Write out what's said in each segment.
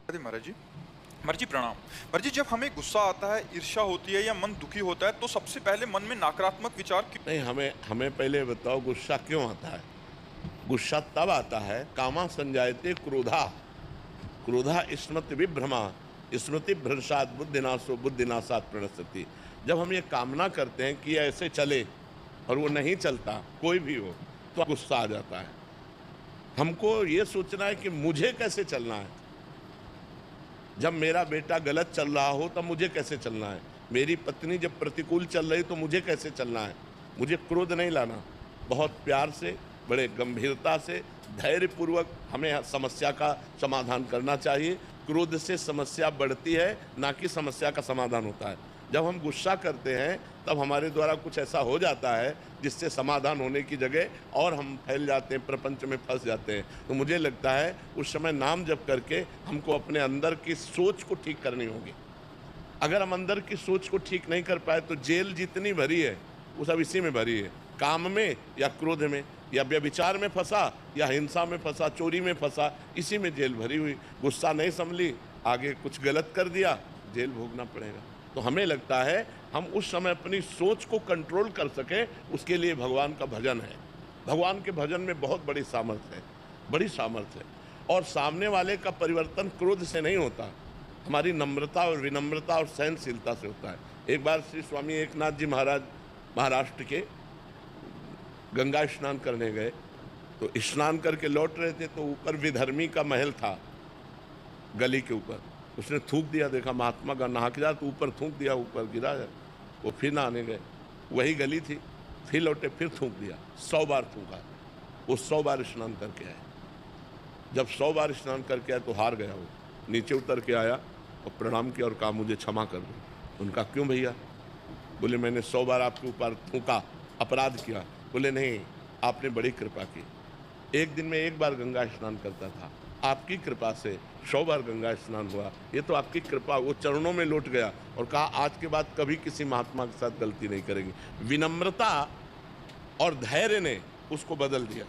राधे महाराज जी। महाराज जी प्रणाम। महाराज जी, जब हमें गुस्सा आता है, ईर्ष्या होती है या मन दुखी होता है, तो सबसे पहले मन में नकारात्मक विचार क्यों? नहीं, हमें हमें पहले बताओ गुस्सा क्यों आता है? गुस्सा तब आता है कामा संजायते क्रोधा, क्रोधा स्मृति विभ्रमा, स्मृति भ्रंशात् बुद्धिनाशो बुद्धिनाशात् प्रणश्यति। जब हम ये कामना करते हैं कि ये ऐसे चले और वो नहीं चलता, कोई भी हो, तो गुस्सा आ जाता है। हमको ये सोचना है कि मुझे कैसे चलना है। जब मेरा बेटा गलत चल रहा हो तब मुझे कैसे चलना है, मेरी पत्नी जब प्रतिकूल चल रही तो मुझे कैसे चलना है। मुझे क्रोध नहीं लाना, बहुत प्यार से, बड़े गंभीरता से, धैर्यपूर्वक हमें समस्या का समाधान करना चाहिए। क्रोध से समस्या बढ़ती है, ना कि समस्या का समाधान होता है। जब हम गुस्सा करते हैं तब हमारे द्वारा कुछ ऐसा हो जाता है जिससे समाधान होने की जगह और हम फैल जाते हैं, प्रपंच में फंस जाते हैं। तो मुझे लगता है उस समय नाम जप करके हमको अपने अंदर की सोच को ठीक करनी होगी। अगर हम अंदर की सोच को ठीक नहीं कर पाए तो जेल जितनी भरी है वो सब इसी में भरी है, काम में या क्रोध में या व्यभिचार में फंसा या हिंसा में फंसा, चोरी में फंसा, इसी में जेल भरी हुई। गुस्सा नहीं संभली, आगे कुछ गलत कर दिया, जेल भोगना पड़ेगा। तो हमें लगता है हम उस समय अपनी सोच को कंट्रोल कर सकें, उसके लिए भगवान का भजन है। भगवान के भजन में बहुत बड़ी सामर्थ्य है, बड़ी सामर्थ्य है। और सामने वाले का परिवर्तन क्रोध से नहीं होता, हमारी नम्रता और विनम्रता और सहनशीलता से होता है। एक बार श्री स्वामी एकनाथ जी महाराज महाराष्ट्र के गंगा स्नान करने गए, तो स्नान करके लौट रहे थे तो ऊपर विधर्मी का महल था, गली के ऊपर। उसने थूक दिया, देखा महात्मा का नहा के जा तो ऊपर थूक दिया, ऊपर गिरा है। वो फिर नहाने गए, वही गली थी, फिर लौटे, फिर थूक दिया, 100 बार थूका। वो 100 बार स्नान करके आए। जब 100 बार स्नान करके आए तो हार गया, वो नीचे उतर के आया और प्रणाम किया और कहा मुझे क्षमा कर दो। उनका क्यों भैया? बोले मैंने 100 बार आपके ऊपर थूका, अपराध किया। बोले नहीं, आपने बड़ी कृपा की। एक दिन में एक बार गंगा स्नान करता था, आपकी कृपा से 100 बार गंगा स्नान हुआ। ये तो आपकी कृपा। वो चरणों में लौट गया और कहा आज के बाद कभी किसी महात्मा के साथ गलती नहीं करेंगे। विनम्रता और धैर्य ने उसको बदल दिया।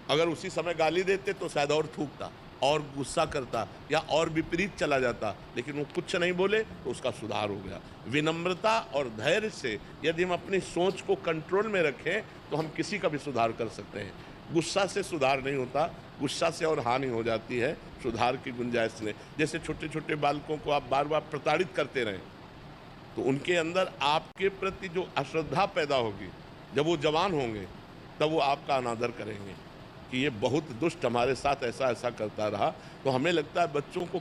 अगर उसी समय गाली देते तो शायद और थूकता और गुस्सा करता या और विपरीत चला जाता, लेकिन वो कुछ नहीं बोले तो उसका सुधार हो गया। विनम्रता और धैर्य से यदि हम अपनी सोच को कंट्रोल में रखें तो हम किसी का भी सुधार कर सकते हैं। गुस्सा से सुधार नहीं होता, गुस्सा से और हानि हो जाती है, सुधार की गुंजाइश नहीं। जैसे छोटे छोटे बालकों को आप बार बार प्रताड़ित करते रहें तो उनके अंदर आपके प्रति जो अश्रद्धा पैदा होगी, जब वो जवान होंगे तब वो आपका अनादर करेंगे कि ये बहुत दुष्ट हमारे साथ ऐसा ऐसा करता रहा। तो हमें लगता है बच्चों को